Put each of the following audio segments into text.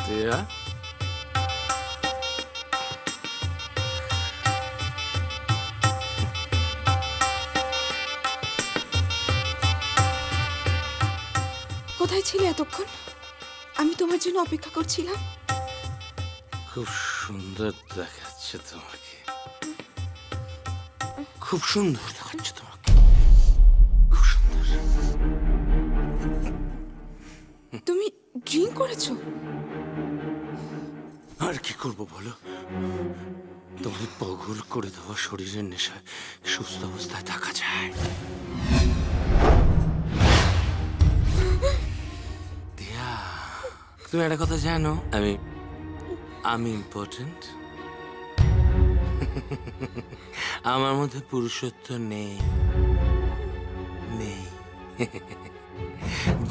দিয়া, কোথায় ছিলে এতক্ষণ? আমি তোমার জন্য অপেক্ষা করছিলাম। খুব সুন্দর দেখাচ্ছে তোমাকে, খুব সুন্দর দেখাচ্ছে তোমাকে, খুব সুন্দর। তুমি ড্রিঙ্ক করেছো? আর কি করবো বলো, তোমার পগল করে দেওয়া শরীরের নেশায় সুস্থ অবস্থায় থাকা যায়? দিয়া, তুমি একটা কথা জানো, আমি ইম্পর্টেন্ট। আমার মধ্যে পুরুষত্ব নেই, নেই।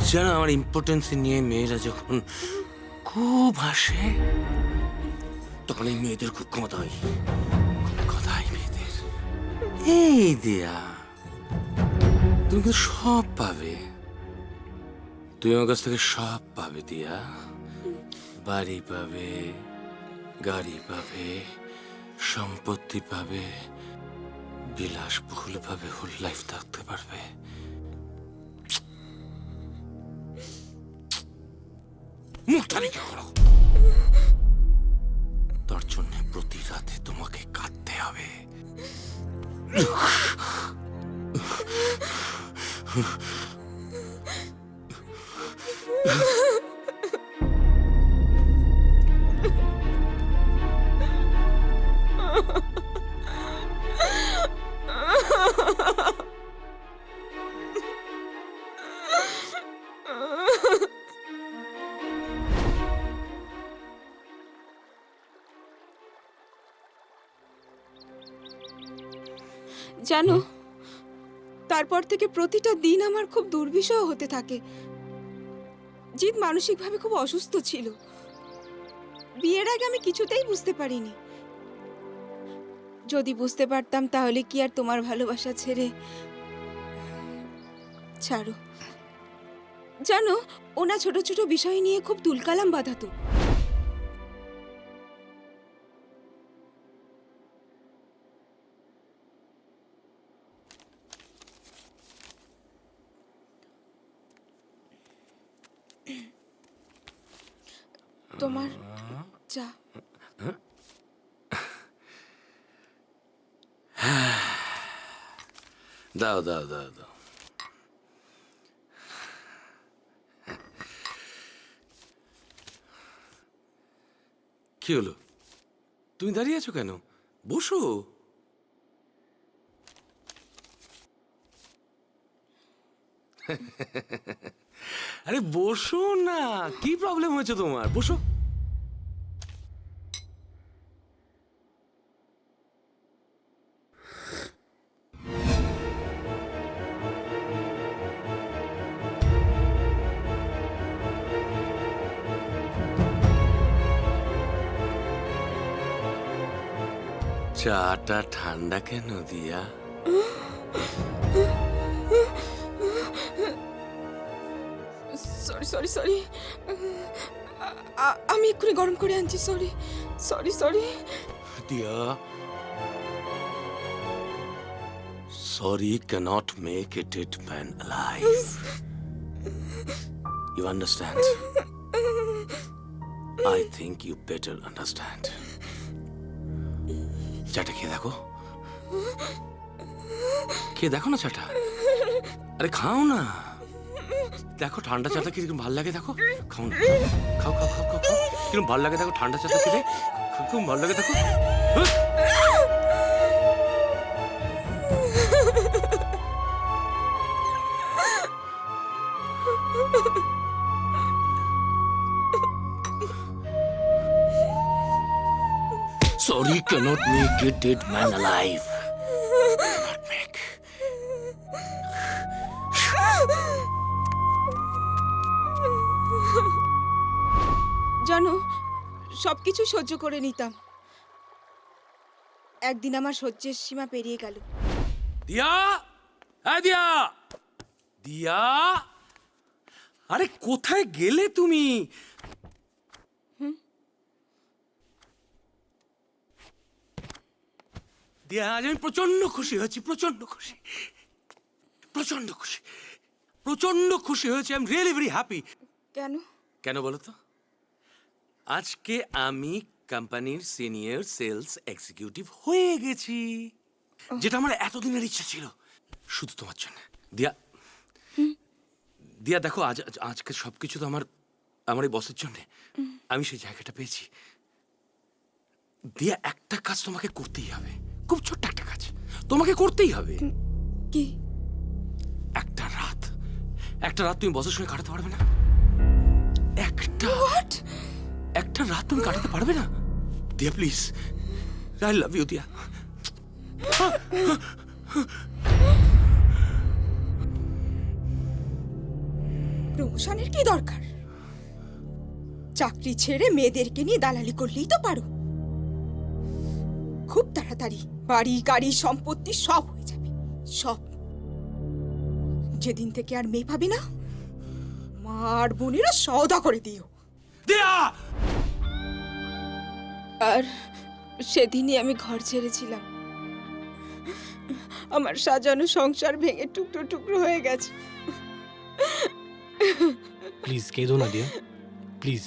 জানো, আমার ইম্পর্টেন্স নিয়ে মেয়েরা যখন খুব হাসে, তখন এই মেয়েদের খুব ক্ষমতা হয়, ক্ষমতা হয় মেয়েদের। এই দিয়া, তুমি কিন্তু সব পাবে, তুমি আমার কাছ থেকে সব পাবে দিয়া। বাড়ি পাবে, গাড়ি পাবে, সম্পত্তি পাবে, বিলাসবহুল ভাবে হোল লাইফ থাকতে পারবে। মুখটা রেখে করো, তার জন্য প্রতি রাতে তোমাকে কাঁদতে হবে। জানো, তারপর থেকে প্রতিটা দিন আমার খুব দুর্বিষহ হতে থাকে। জিৎ মানসিকভাবে খুব অসুস্থ ছিল। বিয়ের আগে আমি কিছুতেই বুঝতে পারিনি। যদি বুঝতে পারতাম তাহলে কি আর তোমার ভালোবাসা ছেড়ে। ছাড়ো। জানো, ওনা ছোট ছোট বিষয় নিয়ে খুব তুলকালাম বাঁধাতো। তোমার চা। দাও দাও দাও দাও। কি হলো, তুমি দাঁড়িয়ে আছো কেন? বসো। আরে বসো না, কি প্রবলেম হয়েছে তোমার? বসো। চাটা ঠান্ডা কেন দিয়া? সরি সরি সরি, আমি এক্ষুনি গরম করে আনছি। Sorry sorry sorry. দিয়া, sorry cannot make a dead man alive. You understand? I think you better understand. চাটা খেয়ে দেখো, খেয়ে দেখো না চাটা। আরে খাও না, দেখো ঠান্ডা চাটা কিরকম ভাল লাগে। দেখো, খাও না, খাও খাও খাও খাও খাও, কিরকম ভাল লাগে দেখো ঠান্ডা চাটা খেতে, কিরকম ভাল লাগে দেখো। Sorry cannot make a dead man alive. Cannot make. জানো, সবকিছু সহ্য করে নিতাম। একদিন আমার সহ্যের সীমা পেরিয়ে গেল। দিয়া, হ্যাঁ দিয়া, দিয়া, আরে কোথায় গেলে তুমি? দিয়া আজ আমি প্রচন্ড খুশি হয়েছি, প্রচন্ড খুশি, প্রচন্ড খুশি, প্রচন্ড খুশি হয়েছি। I am really very happy. কেন? কেন বলো তো? আজকে আমি কোম্পানির সিনিয়র সেলস এক্সিকিউটিভ হয়ে গেছি, যেটা আমার এতদিনের ইচ্ছা ছিল, শুধু তোমার জন্য। দিয়া, দিয়া দেখো, আজকে সবকিছু তো আমার এই বসের জন্য। আমি সেই জায়গাটা পেয়েছি। দিয়া, একটা কাজ তোমাকে করতেই হবে, খুব ছোট্ট একটা কাজ তোমাকে করতেই হবে। কি? একটা রাত তুমি বসের সঙ্গে কাটাতে পারবে না? একটা রাত তুমি কাটাতে পারবে না? দিয়া প্লিজ, আই লাভ ইউ দিয়া। প্রমোশনের কি দরকার? চাকরি ছেড়ে মেয়েদেরকে নিয়ে দালালি করলেই তো পারো। খুব তাড়াতাড়ি বাড়ি গাড়ি সম্পত্তি সব হয়ে যাবে, সব। যেদিন থেকে আর মেয়ে পাবে না, মা আর বোনেরা সওদা করে দিও। দিয়া, আর সেদিনই আমি ঘর ছেড়েছিলাম। আমার সাজানো সংসার ভেঙে টুকরো টুকরো হয়ে গেছে। প্লিজ কেঁদো না দিয়া, প্লিজ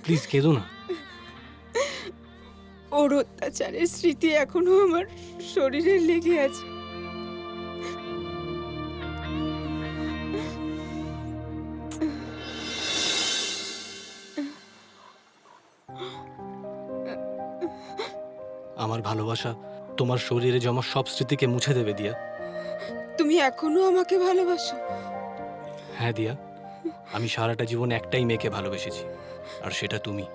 প্লিজ কেঁদো না। ওর অত্যাচারের স্মৃতি এখনো আমার শরীরে লেগে আছে। আমার ভালোবাসা তোমার শরীরে জমা সব স্মৃতিকে মুছে দেবে দিয়া। তুমি এখনো আমাকে ভালোবাসো? হ্যাঁ দিয়া, আমি সারাটা জীবন একটাই মেয়েকে ভালোবেসেছি, আর সেটা তুমি।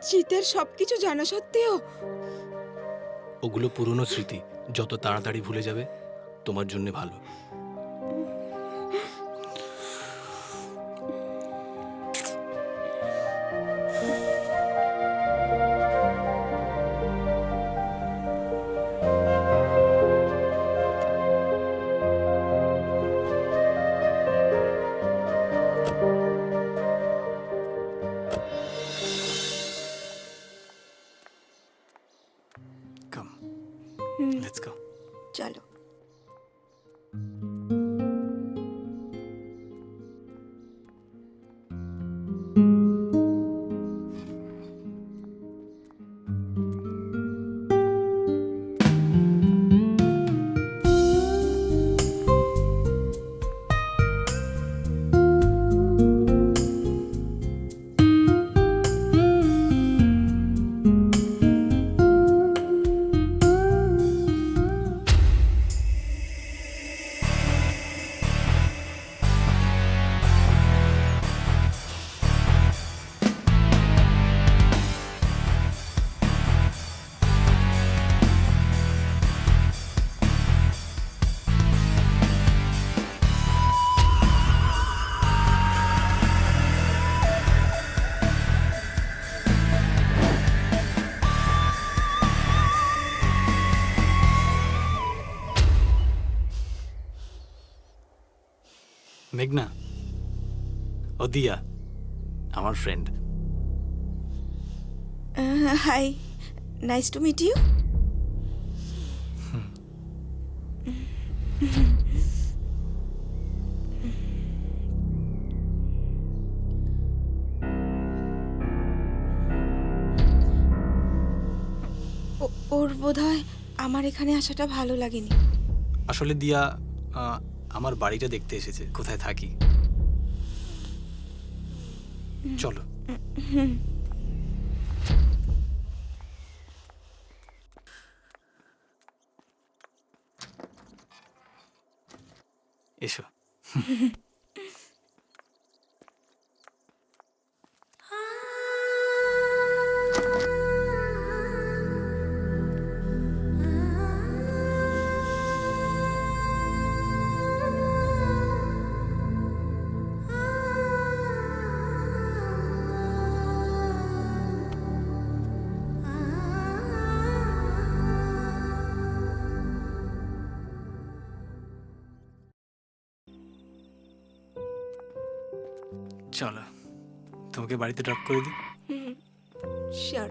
জিতের সবকিছু জানা সত্ত্বেও? ওগুলো পুরনো স্মৃতি, যত তাড়াতাড়ি ভুলে যাবে তোমার জন্য ভালো। Come, let's go. চলো। মেঘনা, ও দিয়া, আমার friend. Hi, nice to meet you. ওর বোধহয় আমার এখানে আসাটা ভালো লাগেনি। আসলে দিয়া আমার বাড়িটা দেখতে এসেছে, কোথায় থাকি। চলো। এসো। চলো, তোমাকে বাড়িতে ড্রপ করে দিই। শিওর।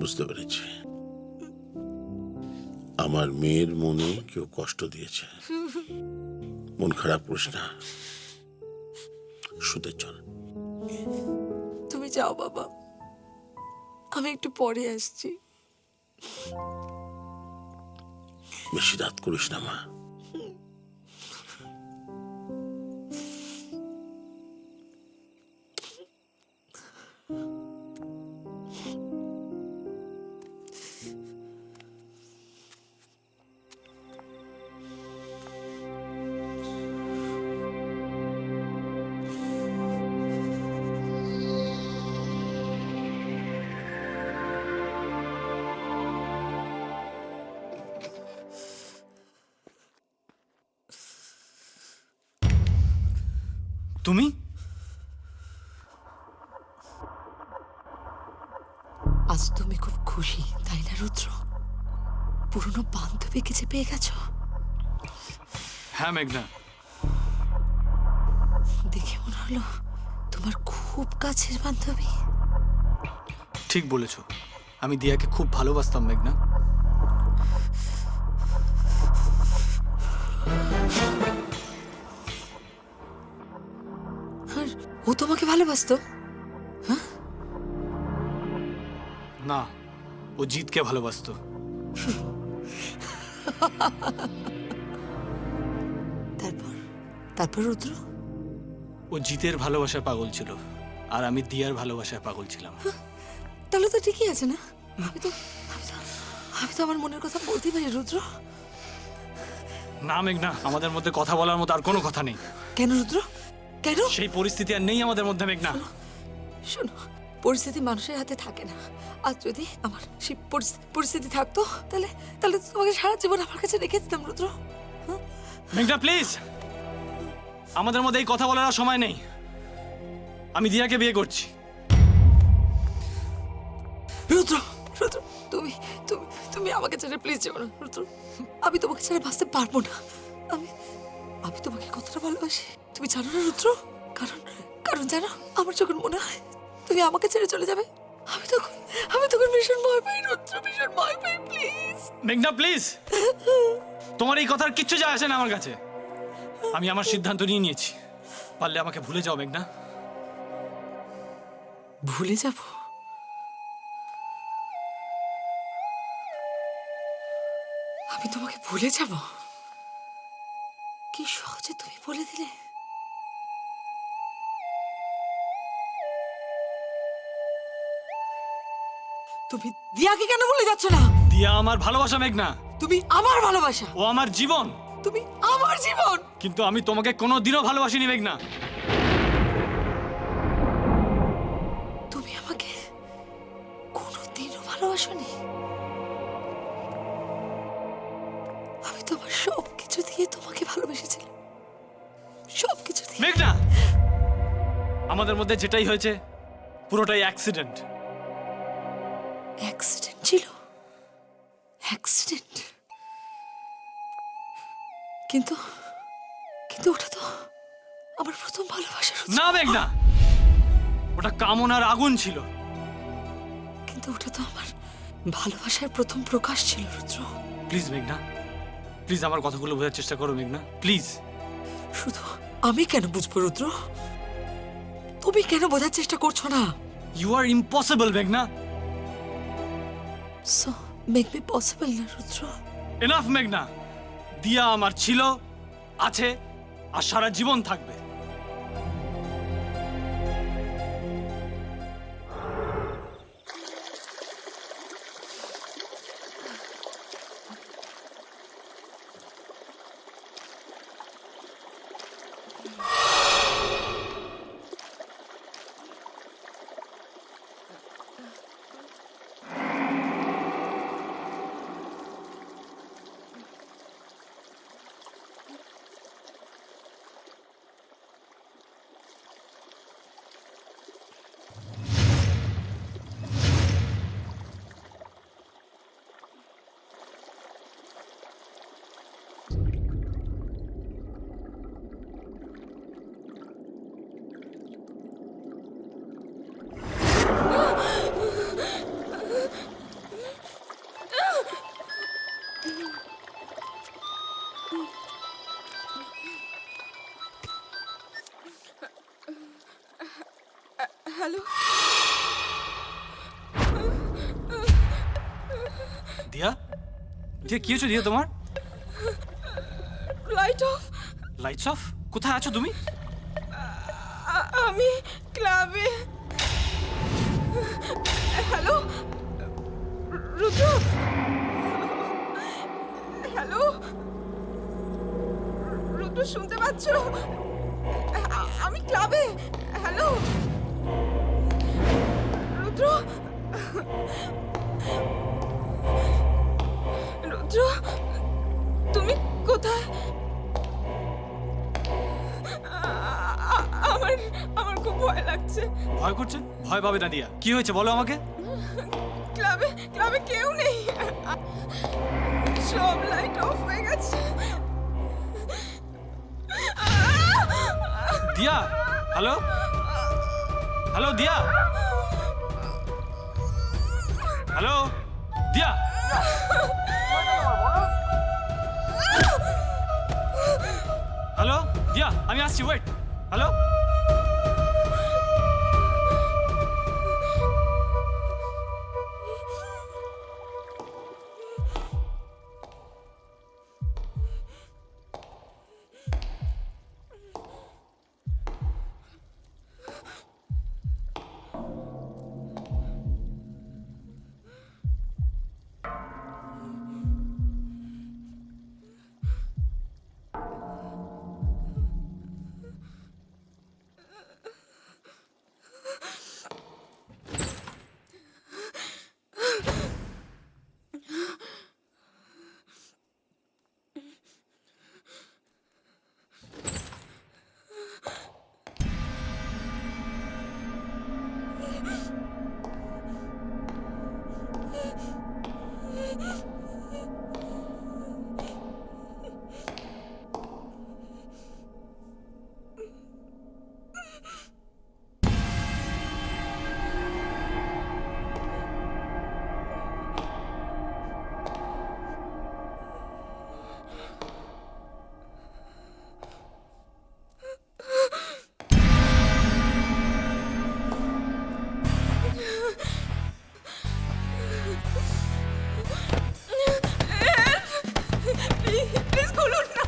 বুঝতে পেরেছি, আমার মেয়ের মনে কেউ কষ্ট দিয়েছে। মন খারাপ করিস না, শুতে চল। তুমি যাও বাবা, আমি একটু পরে আসছি। বেশি রাত করিস না মা। তুমি? আজ তুমি খুব খুশি তাই না রুদ্র? পুরনো বান্ধবীকে যে পেয়ে গেছো। হ্যাঁ মেঘনা, দেখে মনে হলো তোমার খুব কাছের বান্ধবী। ঠিক বলেছ, আমি দিয়াকে খুব ভালোবাসতাম মেঘনা। আর ও তোমাকে ভালোবাসতো? না, ও জিতকে ভালোবাসতো। তারপর তারপর রুদ্র? ও জিতের ভালোবাসার পাগল ছিল, আর আমি দিয়ার ভালোবাসার পাগল ছিলাম। তাহলে তো ঠিকই আছে না? আমি তো আমার মনের কথা বলতেই পারি রুদ্র। না মেঘনা, আমাদের মধ্যে কথা বলার মতো আর কোনো কথা নেই। কেন রুদ্র, কেন? সেই পরিস্থিতি আর নেই আমাদের মধ্যে মেঘনা। শোনো, পরিস্থিতি মানুষের হাতে থাকে না। আর যদি আমার সেই পরিস্থিতি থাকতো, তাহলে তাহলে তো তোমাকে সারা জীবন আমার কাছে রেখে দিতাম রুদ্র। মেঘনা প্লিজ, আমাদের মধ্যে এই কথা বলার আর সময় নেই। আমি দিয়াকে বিয়ে করছি। রুদ্র, রুদ্র, তুমি তুমি তুমি আমাকে ছেড়ে প্লিজ যেও না রুদ্র। আমি তোমাকে ছেড়ে বাঁচতে পারবো না। আমি আমি তোমাকে কতটা ভালোবাসি তুমি জানো না রুদ্র? কারণ কারণ জানো, আমার যখন মনে হয় তুমি আমাকে ছেড়ে চলে যাবে, আমি তখন ভীষণ ভয় পাই রুদ্র, ভীষণ ভয় পাই। প্লিজ মেঘনা প্লিজ, তোমার এই কথার কিচ্ছু যায় আসে না আমার কাছে। আমি আমার সিদ্ধান্ত নিয়ে নিয়েছি। পারলে আমাকে ভুলে যাও মেঘনা। ভুলে যাব? আমি তোমাকে ভুলে যাব? কি সহজে তুমি বলে দিলে। তুমি দিয়াকে কেন ভুলে যাচ্ছ না? দিয়া আমার ভালোবাসা মেঘনা, তুমি আমার ভালোবাসা, ও আমার জীবন। তুমি আমার জীবন। কিন্তু আমি তোমাকে কোনোদিনও ভালোবাসিনি মেঘনা। তুমি আমাকে কোনোদিনও ভালোবাসোনি। আমি তোমার সব কিছু দিয়ে তোমাকে ভালোবেসেছিলাম, সব কিছু দিয়ে। মেঘনা, আমাদের মধ্যে যেটাই হয়েছে পুরোটাই অ্যাক্সিডেন্ট। অ্যাক্সিডেন্ট ছিল? অ্যাক্সিডেন্ট? কিন্তু কিন্তু ওটা তো আমার প্রথম ভালোবাসা। না মেঘনা, ওটা কামনার আগুন ছিল। কিন্তু ওটা তো আমার ভালোবাসার প্রথম প্রকাশ ছিল রুদ্র। প্লিজ মেঘনা, প্লিজ আমার কথাগুলো বোঝার চেষ্টা করো মেঘনা, প্লিজ। শুধু আমি কেন বুঝবো রুদ্র? তুমি কেন বোঝার চেষ্টা করছো না? ইউ আর ইম্পসিবল মেঘনা। সো মেক মি পসিবল না রুদ্র। এনাফ মেঘনা, দিয়া আমার ছিল, আছে, আর সারা জীবন থাকবে। হ্যালো, দিয়া, দিয়া কি হয়েছে দিয়া তোমার? Light off. Lights off? কোথায় আছো তুমি? আমি ক্লাবে। হ্যালো রুদ্র, হ্যালো রুদ্র, শুনতে পাচ্ছ? আমি ক্লাবে। হ্যালো রুদ্র, রুদ্র, তুমি কোথায়? আমার আমার খুব ভয় লাগছে। ভয় করছে? ভয় পাবে না দিয়া, কি হয়েছে বলো আমাকে। ক্লাবে ক্লাবে কেউ নেই, সব লাইট অফ হয়ে গেছে। দিয়া, হ্যালো, হ্যালো দিয়া, হ্যালো দিয়া, হ্যালো দিয়া, আমি আসছি, ওয়েট। হ্যালো, প্লিজ খুলুন না।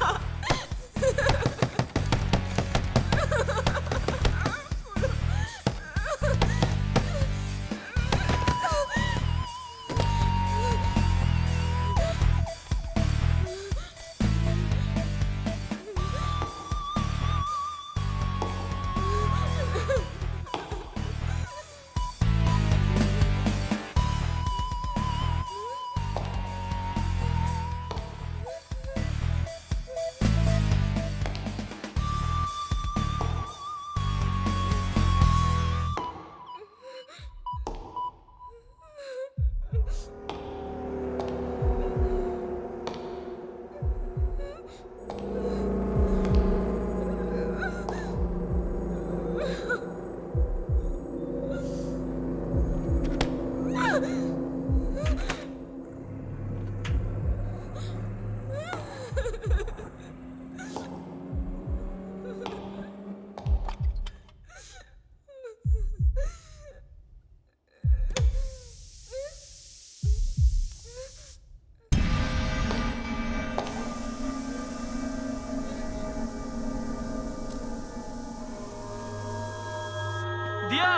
দিয়া,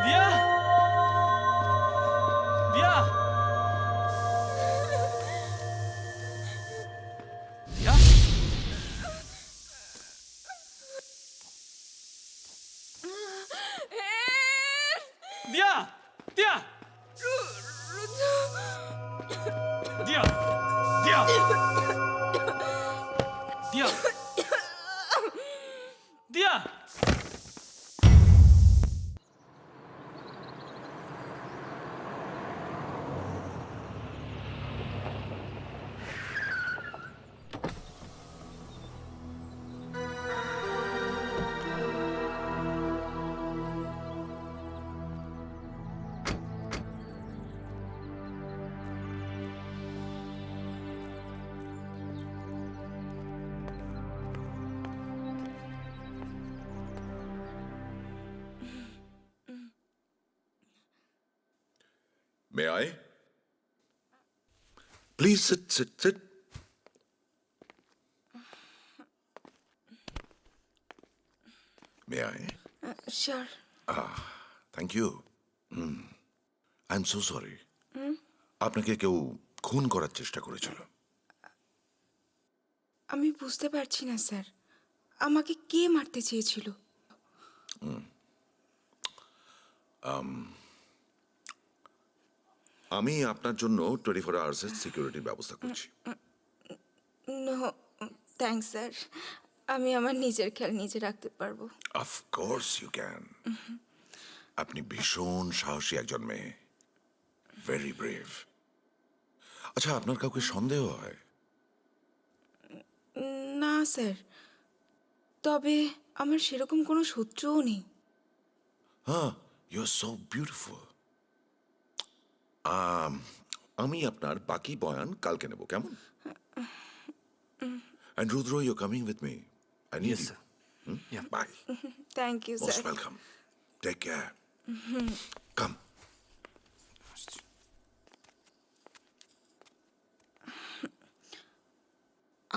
দিয়া, দিয়া, দিয়া, দিয়া, দিয়া, দিয়া, দিয়া, দিয়া, দিয়া। May I? Please sit. May I? Sure. Thank you. I'm so sorry. আপনাকে কেউ খুন করার চেষ্টা করেছিল। আমি বুঝতে পারছি না স্যার, আমাকে কে মারতে চেয়েছিল? আমি আপনার জন্য 24 আওয়ার্সের সিকিউরিটির ব্যবস্থা করছি। নো থ্যাঙ্কস স্যার, আমি আমার নিজের খেয়াল নিজে রাখতে পারবো। Of course you can. আপনি ভীষণ সাহসী একজন মেয়ে, ভেরি ব্রেভ। আচ্ছা, আপনার কাউকে সন্দেহ হয়? না স্যার, তবে আমার সেরকম কোনো শত্রুও নেই। হ্যাঁ, ইউ আর সো বিউটিফুল। আমি আপনার বাকি বয়ান কালকে নেব, কেমন? And Rudra, you're coming with me. I need Yes, you. sir. Yeah. Bye. Thank you Most sir. welcome. Take care. Come.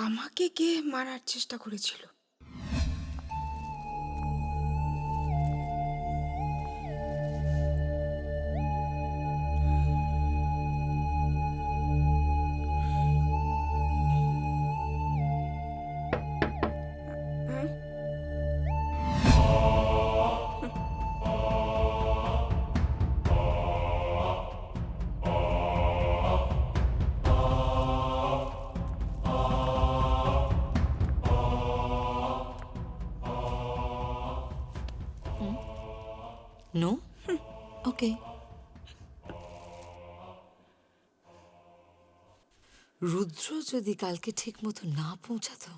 আমাকে কে মারার চেষ্টা করেছিল? নো, ওকে। রুদ্র যদি কালকে ঠিক মতো না পৌঁছাতো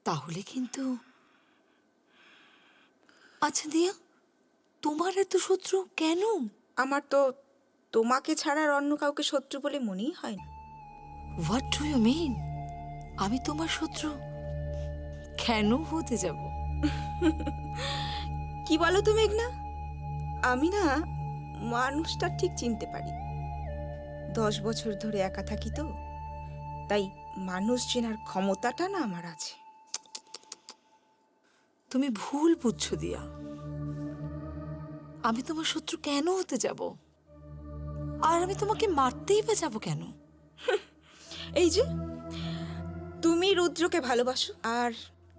তাহলে কিন্তু। আচ্ছা দিয়া, তোমার এত শত্রু কেন? আমার তো তোমাকে ছাড়া আর অন্য কাউকে শত্রু বলে মনেই হয় না। What do you mean? আমি তোমার শত্রু কেন হতে যাব? কি বলো তো মেঘনা, আমি না মানুষটা ঠিক চিনতে পারি। 10 বছর ধরে একা থাকি তো, তাই মানুষ চেনার ক্ষমতাটা না আমার আছে। তুমি ভুল বুঝছো দিয়া। আমি তোমার শত্রু কেন হতে যাব? আর আমি তোমাকে মারতেই বা যাবো কেন? এই যে তুমি রুদ্রকে ভালোবাসো, আর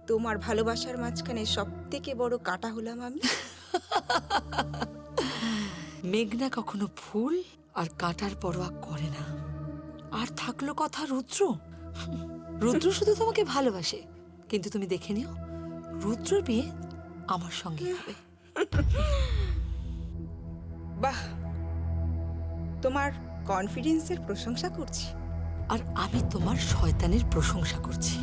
তোমার ভালোবাসার মাঝখানে সব থেকে বড় কাঁটা হলাম আমি। মেঘনা কখনো ফুল আর কাঁটার পরোয়া করে না। আর থাকলো কথা রুদ্র, রুদ্র শুধু তোমাকে ভালোবাসে, কিন্তু তুমি দেখে নিও রুদ্রর বিয়ে আমার সঙ্গে হবে। বাহ, তোমার কনফিডেন্সের প্রশংসা করছি। আর আমি তোমার শয়তানের প্রশংসা করছি,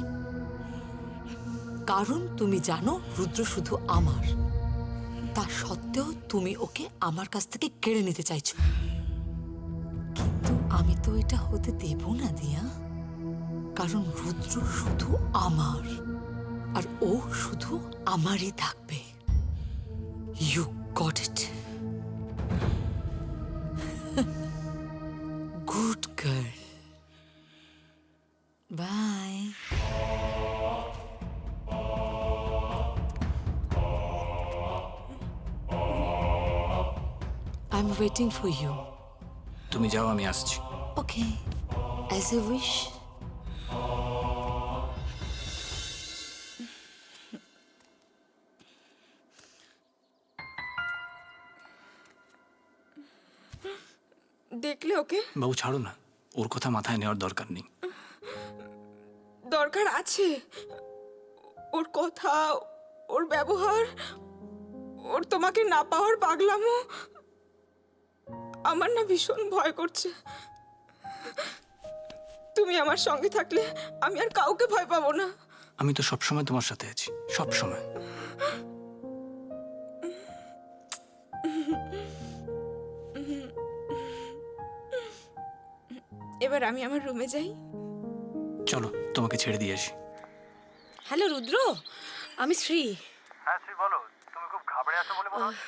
কারণ তুমি জানো রুদ্র শুধু আমার, তা সত্ত্বেও তুমি ওকে আমার কাছ থেকে কেড়ে নিতে চাইছো। কিন্তু আমি তো এটা হতে দেব না দিয়া, কারণ রুদ্র শুধু আমার, আর ও শুধু আমারই থাকবে। You got it? Good girl, bye. I'm waiting for you. তুমি যাও, আমি আসছি। Okay, as you wish. দেখলে ওকে? বাবু ছাড়ো না, ওর কথা মাথায় নেওয়ার দরকার নেই। দরকার আছে। ওর কথা, ওর ব্যবহার, ওর তোমাকে না পাওয়ার পাগলামো আমার না ভীষণ ভয় করছে। তুমি আমার সঙ্গে থাকলে আমি আর কাউকে ভয় পাবো না। আমি তো সবসময় তোমার সাথে আছি, সব সময়। এবার আমি আমার রুমে যাই। চলো, তোমাকে ছেড়ে দিয়ে আসি। হ্যালো রুদ্র, আমি শ্রী। হ্যাঁ শ্রী, বলো। তুমি খুব ঘাবড়ে আছো বলে মনে হচ্ছে।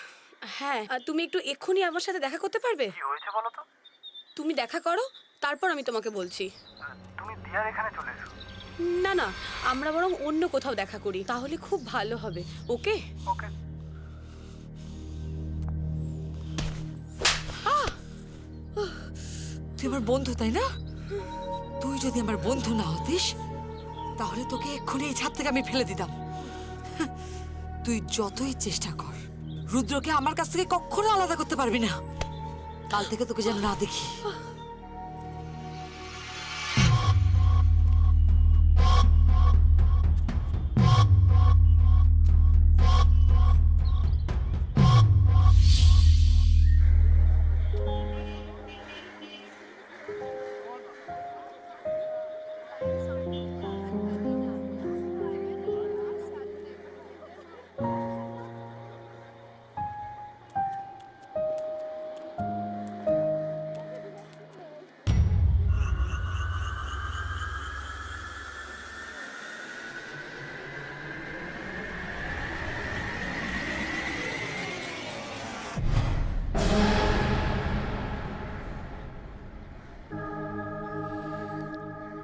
হ্যাঁ, তুমি একটু এক্ষুনি আমার সাথে দেখা করতে পারবে? কি হয়েছে বলো তো? তুমি দেখা করো, তারপর আমি তোমাকে বলছি। তুমি দিয়ার এখানে চলে এসো। না না, আমরা বরং অন্য কোথাও দেখা করি, তাহলে খুব ভালো হবে। ওকে? ওকে। তুই আমার বন্ধু তাই না? তুই যদি আমার বন্ধু না হতিস তাহলে তোকে এক্ষুনি এই ছাদ থেকে আমি ফেলে দিতাম। তুই যতই চেষ্টা কর রুদ্রকে আমার কাছ থেকে কখনো আলাদা করতে পারবি না। কাল থেকে তোকে যেন না দেখি।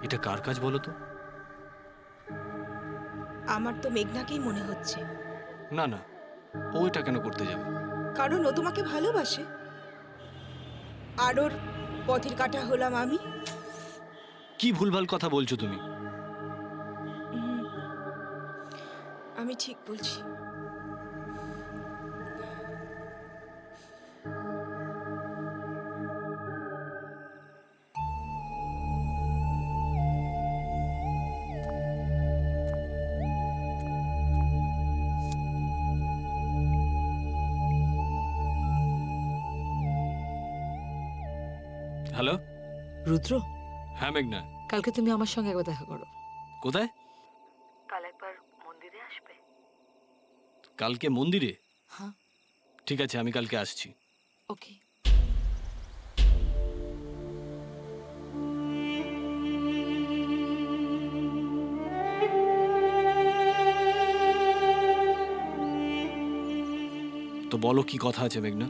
এটা কার কাজ বলো তো? আমার তো মেঘনাকেই মনে হচ্ছে, না না, ও এটা কেন করতে যাবে? কারণ ও তোমাকে ভালোবাসে। আর ওর পথের কাঁটা হলাম আমি। কি ভুলভাল কথা বলছো তুমি? আমি ঠিক বলছি। হ্যালো। রুদ্র, হ্যাঁ মেঘনা। কালকে তুমি আমার সঙ্গে একবার দেখা করো। কোথায়? কাল একবার মন্দিরে আসবে। কালকে মন্দিরে? হ্যাঁ। ঠিক আছে, আমি কালকে আসছি। ওকে। তো বলো, কি কথা আছে মেঘনা?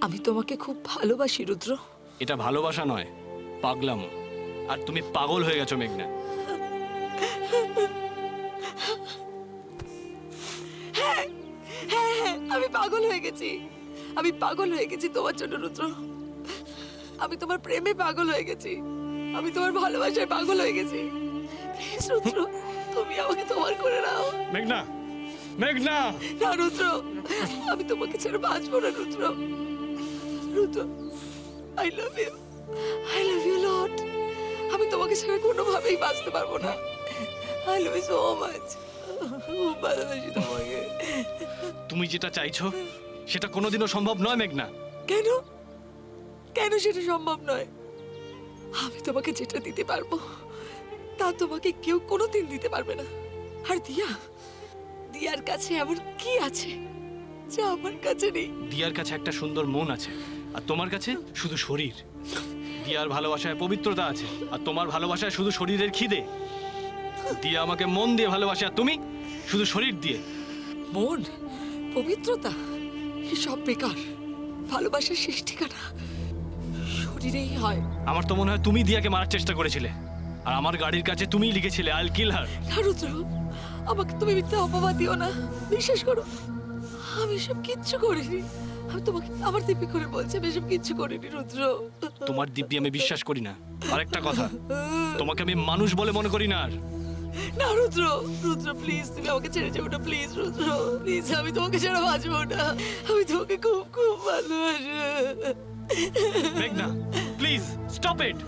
আমি তোমাকে খুব ভালোবাসি রুদ্র। এটা ভালোবাসা নয়, পাগলামো। আর তুমি পাগল হয়ে গেছো মেঘনা। হ্যাঁ, আমি পাগল হয়ে গেছি। আমি পাগল হয়ে গেছি তোমার জন্য রুদ্র। আমি তোমার প্রেমে পাগল হয়ে গেছি। আমি তোমার ভালোবাসায় পাগল হয়ে গেছি। প্লিজ রুদ্র, তুমি আমাকে তোমার করে নাও। মেঘনা, মেঘনা! না রুদ্র, আমি তোমাকে ছেড়ে বাঁচবো না Rudra. Rudra, I love you. I love you lot. আমি তোমাকে ছেড়ে কোনোভাবেই বাঁচতে পারবো না। I love you so much. খুব ভালোবাসি তোমাকে। তুমি যেটা চাইছো সেটা কোনোদিনও সম্ভব নয় মেঘনা। কেন? কেন সেটা সম্ভব নয়? আমি তোমাকে যেটা দিতে পারবো তা তোমাকে কেউ কোনোদিন দিতে পারবে না। আর দিয়ার কাছে এমন কি আছে যা আমার কাছে নেই? দিয়ার কাছে একটা সুন্দর মন আছে, আর তোমার কাছে শুধু শরীর। দিয়ার ভালোবাসায় পবিত্রতা আছে, আর তোমার ভালোবাসায় শুধু শরীরের খিদে। দিয়া আমাকে মন দিয়ে ভালোবাসে, আর তুমি শুধু শরীর দিয়ে। মন, পবিত্রতা সব বেকার। ভালোবাসার শেষ ঠিকানা শরীরেই হয়। আমার তো মনে হয় তুমি দিয়াকে মারার চেষ্টা করেছিলে, আর আমার গাড়ির কাছে তুমিই লিখেছিলে আইল কিল হার। না রুদ্র, আমাকে তুমি মিথ্যা অপবাদ দিও না। বিশ্বাস করো, আমি সব কিচ্ছু করিনি। আমি তোমাকে আমার দিব্যি করে বলছি, আমি এসব কিচ্ছু করিনি রুদ্র। তোমার দিব্যি আমি বিশ্বাস করি না। আরেকটা কথা, তোমাকে আমি মানুষ বলে মনে করি না। আর না রুদ্র, রুদ্র প্লিজ তুমি আমাকে ছেড়ে যাও না। প্লিজ রুদ্র, প্লিজ, আমি তোমাকে ছাড়া বাঁচবো না। আমি তোমাকে খুব খুব ভালোবাসি। মেঘনা, প্লিজ স্টপ ইট।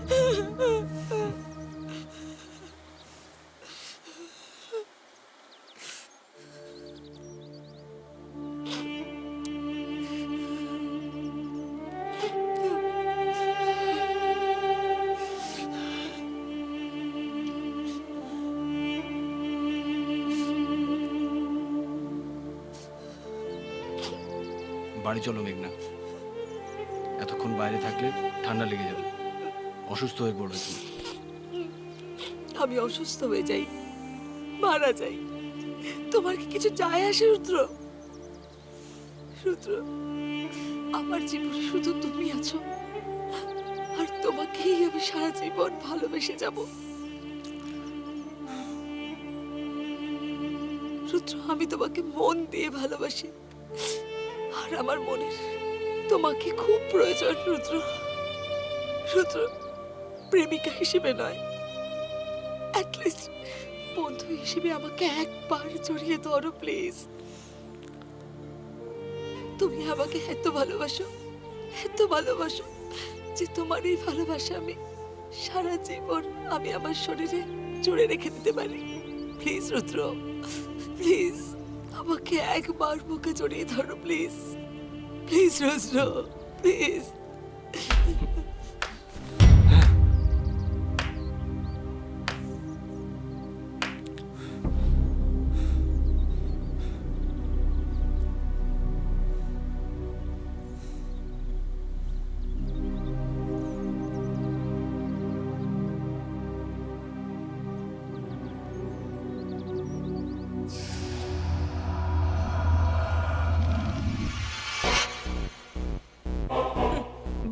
বাড়ি চলো মেঘনা। এতক্ষণ বাইরে থাকলে ঠান্ডা লেগে যাবে, অসুস্থ হয়ে পড়বে তুমি। আমি অসুস্থ হয়ে যাই, মারা যাই, তোমার কি কিছু যায় আসে রুদ্র? রুদ্র, আমার জীবনে শুধু তুমি আছো, আর তোমাকেই আমি সারা জীবন ভালোবেসে যাব। রুদ্র, আমি তোমাকে মন দিয়ে ভালোবাসি, আর আমার মনের তোমাকে খুব প্রয়োজন। রুদ্র, রুদ্র, প্রেমিকা হিসেবে নয়, অ্যাটলিস্ট বন্ধু হিসেবে আমাকে একবার জড়িয়ে ধরো প্লিজ। তুমি আমাকে এত ভালোবাসো, এত ভালোবাসো, যে তোমার এই ভালোবাসা আমি সারা জীবন আমি আমার শরীরে জুড়ে রেখে দিতে পারি। প্লিজ রুদ্র, প্লিজ আমাকে একবার বুকে জড়িয়ে ধরো প্লিজ, প্লিজ রুদ্র, প্লিজ।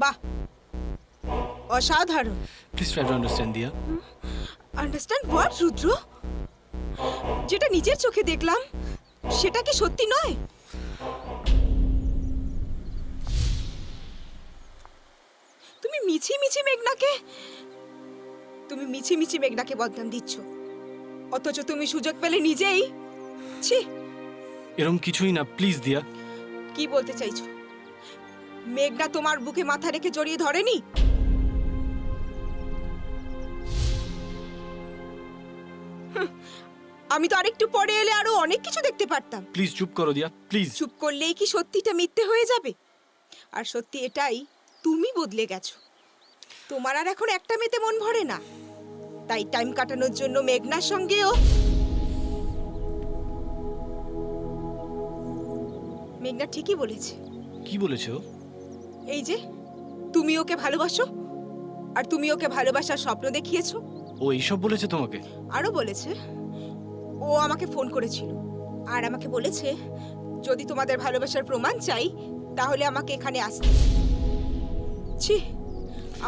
বাহ, অসাধারণ। প্লিজ ট্রাই টু আন্ডারস্ট্যান্ড দিয়া। আন্ডারস্ট্যান্ড হোয়াট রুদ্র? যেটা নিজের চোখে দেখলাম সেটা কি সত্যি নয়? তুমি মিছি মিছি মেঘনাকে বদনাম দিচ্ছ, অথচ তুমি সুযোগ পেলে নিজেই। ছি, এরকম কিছুই না, প্লিজ দিয়া। কি বলতে চাইছো? মেঘনা তোমার বুকে মাথা রেখে জড়িয়ে ধরেনি? আমি তো আরেকটু পরে এলে আরো অনেক কিছু দেখতে পারতাম। প্লিজ চুপ করো দিয়া, প্লিজ। চুপ করলেই কি সত্যিটা মিথ্যে হয়ে যাবে? আর সত্যি এটাই, তুমি বদলে গেছো। তোমার আর এখন একটা মেয়েতে মন ভরে না, তাই টাইম কাটানোর জন্য মেঘনার সঙ্গেও। মেঘনা ঠিকই বলেছে। কি বলেছো? এই যে তুমি ওকে ভালোবাসো, আর তুমি ওকে ভালোবাসার স্বপ্ন দেখিয়েছো। ও এইসব বলেছে তোমাকে? আরো বলেছে, ও আমাকে ফোন করেছিল আর আমাকে বলেছে যদি তোমাদের ভালোবাসার প্রমাণ চাই তাহলে আমাকে এখানে আসতে। ছি,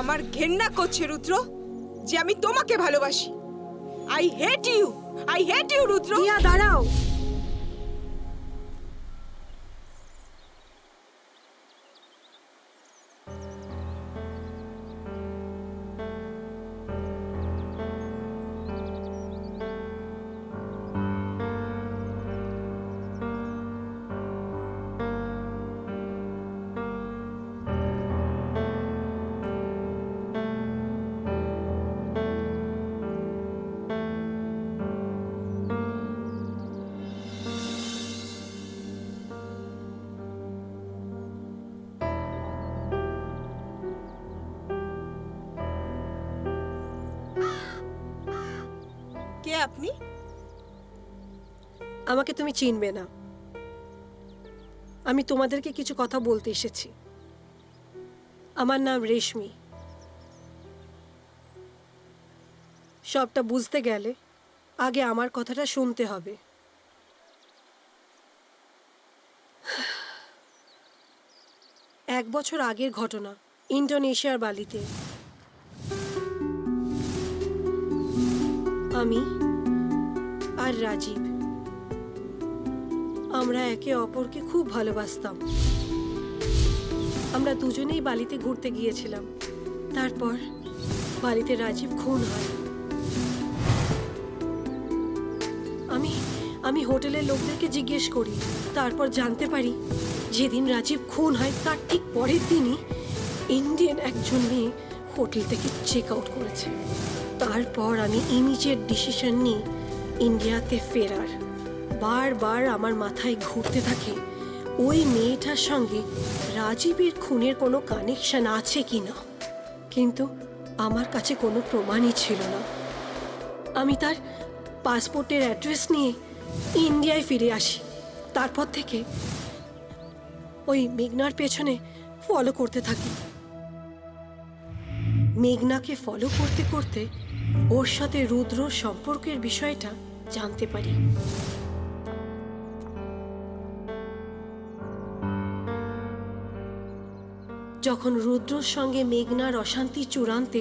আমার ঘেন্না করছে রুদ্র যে আমি তোমাকে ভালোবাসি। আই হেট ইউ রুদ্র। দিয়া দাঁড়াও। কে আপনি? আমাকে তুমি চিনবে না। আমি তোমাদেরকে কিছু কথা বলতে এসেছি। আমার নাম রেশমি। সবটা বুঝতে গেলে আগে আমার কথাটা শুনতে হবে। এক বছর আগের ঘটনা, ইন্দোনেশিয়ার বালিতে। আমি আর রাজীব, আমরা একে অপরকে খুব ভালোবাসতাম। আমরা দুজনেই বালিতে ঘুরতে গিয়েছিলাম। তারপর বালিতে রাজীব খুন হয়। আমি হোটেলের লোকদেরকে জিজ্ঞেস করি, তারপর জানতে পারি যেদিন রাজীব খুন হয় তার ঠিক পরের দিনই ইন্ডিয়ান একজন মেয়ে হোটেল থেকে চেক আউট করেছে। তারপর আমি ইমিডিয়েট ডিসিশন নিই ইন্ডিয়াতে ফেরার। বারবার আমার মাথায় ঘুরতে থাকে ওই মেয়েটার সঙ্গে রাজীবের খুনের কোনো কানেকশন আছে কিনা, কিন্তু আমার কাছে কোনো প্রমাণই ছিল না। আমি তার পাসপোর্টের অ্যাড্রেস নিয়ে ইন্ডিয়ায় ফিরে আসি। তারপর থেকে ওই মেঘনার পেছনে ফলো করতে থাকি। মেঘনাকে ফলো করতে করতে ওর সাথে রুদ্র সম্পর্কের বিষয়টা জানতে পারি। যখন রুদ্রর সঙ্গে মেঘনার অশান্তি চূড়ান্তে,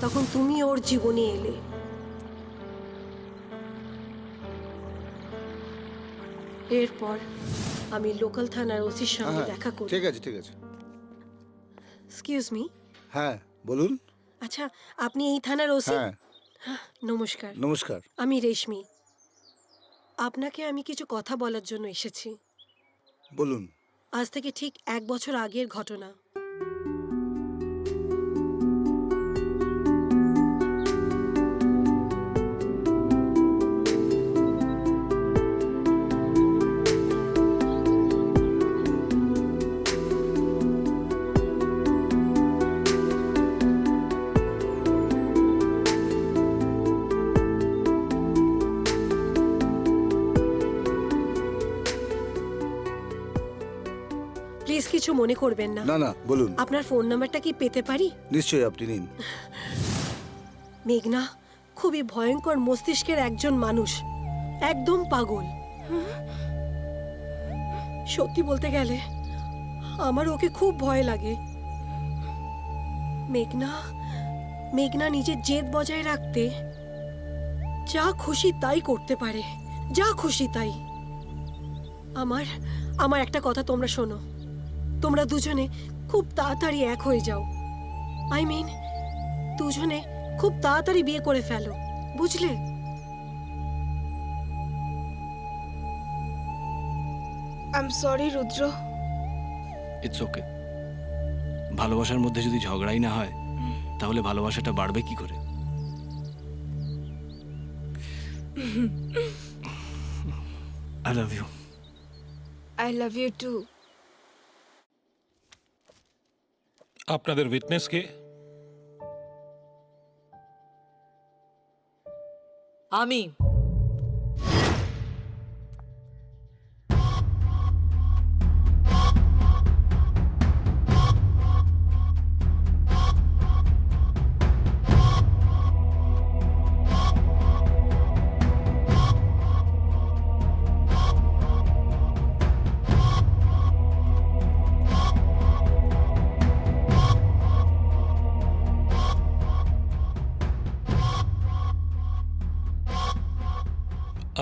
তখন তুমি ওর জীবনে এলে। এরপর আমি লোকাল থানার ওসির সঙ্গে দেখা করি। ঠিক আছে ঠিক আছে। Excuse me. হ্যাঁ বলুন। আচ্ছা, আপনি এই থানার ওসি? হ্যাঁ নমস্কার। নমস্কার। আমি রেশমি। আপনাকে আমি কিছু কথা বলার জন্য এসেছি। বলুন। আজ থেকে ঠিক 1 বছর আগের ঘটনা। প্লিজ কিছু মনে করবেন না। না না বলুন। আপনার ফোন নাম্বারটা কি পেতে পারি? নিশ্চয়ই, আপনি নিন। মেঘনা খুবই ভয়ঙ্কর মস্তিষ্কের একজন মানুষ, একদম পাগল। সত্যি বলতে গেলে আমার ওকে খুব ভয় লাগে। মেঘনা নিজের জেদ বজায় রাখতে যা খুশি তাই করতে পারে, যা খুশি তাই। আমার একটা কথা তোমরা শোনো, তোমরা দুজনে খুব তাড়াতাড়ি এক হয়ে যাও। আই মিন, দুজনে খুব তাড়াতাড়ি বিয়ে করে ফেলো, বুঝলে? I am sorry Rudra. It's okay. ভালোবাসার মধ্যে যদি ঝগড়াই না হয়, তাহলে ভালোবাসাটা বাড়বে কি করে? I love you. I love you too. আপনাদের উইটনেস কে? আমি।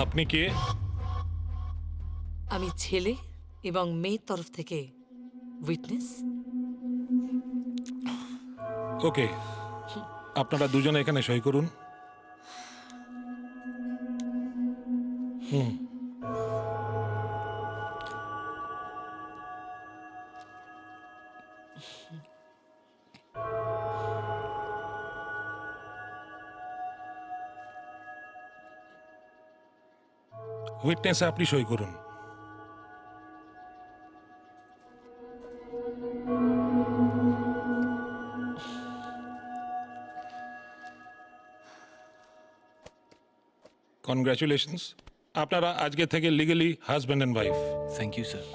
আপনি কে? আমি ছেলে এবং মেয়ের তরফ থেকে উইটনেস। ওকে, আপনারা দুজনে এখানে সই করুন। উইটনেসে আপনি সই করুন। কনগ্রাচুলেশনস, আপনারা আজকে থেকে legally husband and wife. Thank you sir.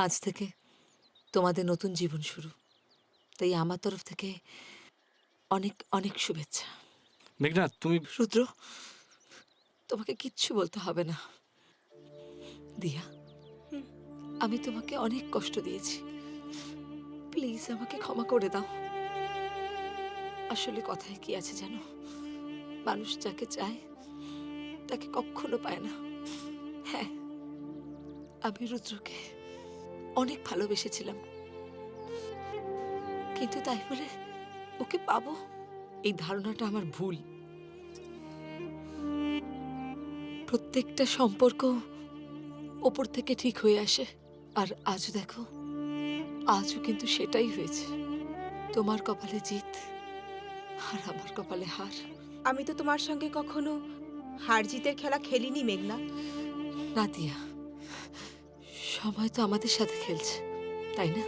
আজ থেকে তোমাদের নতুন জীবন শুরু, তাই আমার তরফ থেকে অনেক অনেক শুভেচ্ছা। মেঘনা, তুমি রুদ্র, তোমাকে কিচ্ছু বলতে হবে না। দিয়া, আমি তোমাকে অনেক কষ্ট দিয়েছি, প্লিজ আমাকে ক্ষমা করে দাও। আসলে কথায় কি আছে জানো, মানুষ যাকে চায় তাকে কখনো পায় না। হ্যাঁ, আমি রুদ্রকে অনেক ভালোবেসেছিলাম, কিন্তু তাই বলে ওকে পাবো এই ধারণাটা আমার ভুল। প্রত্যেকটা সম্পর্ক ওপর থেকে ঠিক হয়ে আসে, আর আজও দেখো, আজও কিন্তু সেটাই হয়েছে। তোমার কপালে জিত আর আমার কপালে হার। আমি তো তোমার সঙ্গে কখনো হার জিতের খেলা খেলিনি মেঘনা। না দিয়া, সময় তো আমাদের সাথে খেলছে, তাই না?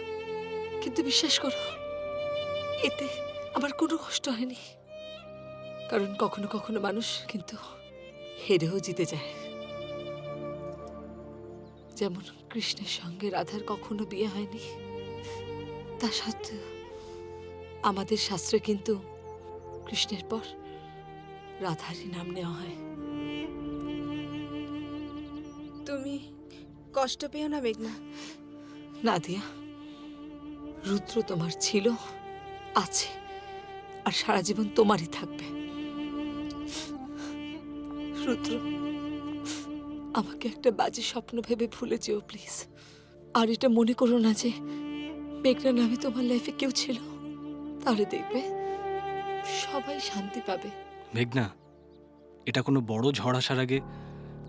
কিন্তু বিশ্বাস করো, এতে আমার কোনো কষ্ট হয়নি, কারণ কখনো কখনো মানুষ কিন্তু হেরেও জিতে যায়। যেমন কৃষ্ণের সঙ্গে রাধার কখনো বিয়ে হয়নি, তা সত্ত্বেও আমাদের শাস্ত্রে কিন্তু কৃষ্ণের পর রাধারই নাম নেওয়া হয়। তুমি কষ্ট পেও না মেঘনা। না দিয়া, রুদ্র তোমার ছিল, আছে, আর সারা জীবন তোমারই থাকবে। রুদ্র, আমাকে একটা বাজে স্বপ্ন ভেবে ভুলে যেও প্লিজ। আর এটা মনে করো না যে মেঘনা নামে তোমার লাইফে কেউ ছিল। তাহলে দেখবে সবাই শান্তি পাবে। মেঘনা, এটা কোনো বড় ঝড় আসার আগে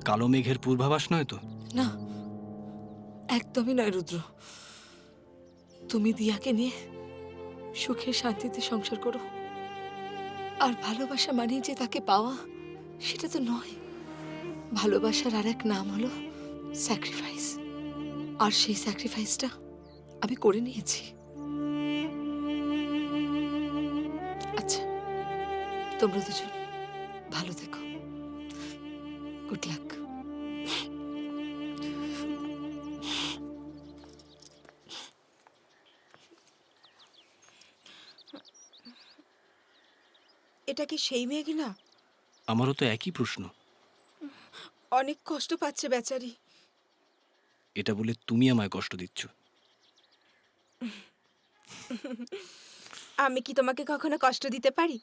কালো মেঘের পূর্বাভাস নয় তো? না, একদমই নয় রুদ্র। তুমি দিয়াকে নিয়ে সুখে শান্তিতে সংসার করো। আর ভালোবাসা মানে যে তাকে পাওয়া, সেটা তো নয়। ভালোবাসার আর এক নাম হলো স্যাক্রিফাইস। আর সেই স্যাক্রিফাইসটা আমি করে নিয়েছি। আচ্ছা, তোমরা দুজন ভালো থেকো। Good luck. এটা কি সেই মেঘনা? আমারও তো একই প্রশ্ন। অনেক কষ্ট পাচ্ছে বেচারি। এটা বলে তুমি আমায় কষ্ট দিচ্ছ? আমি কি তোমাকে কখনো কষ্ট দিতে পারি?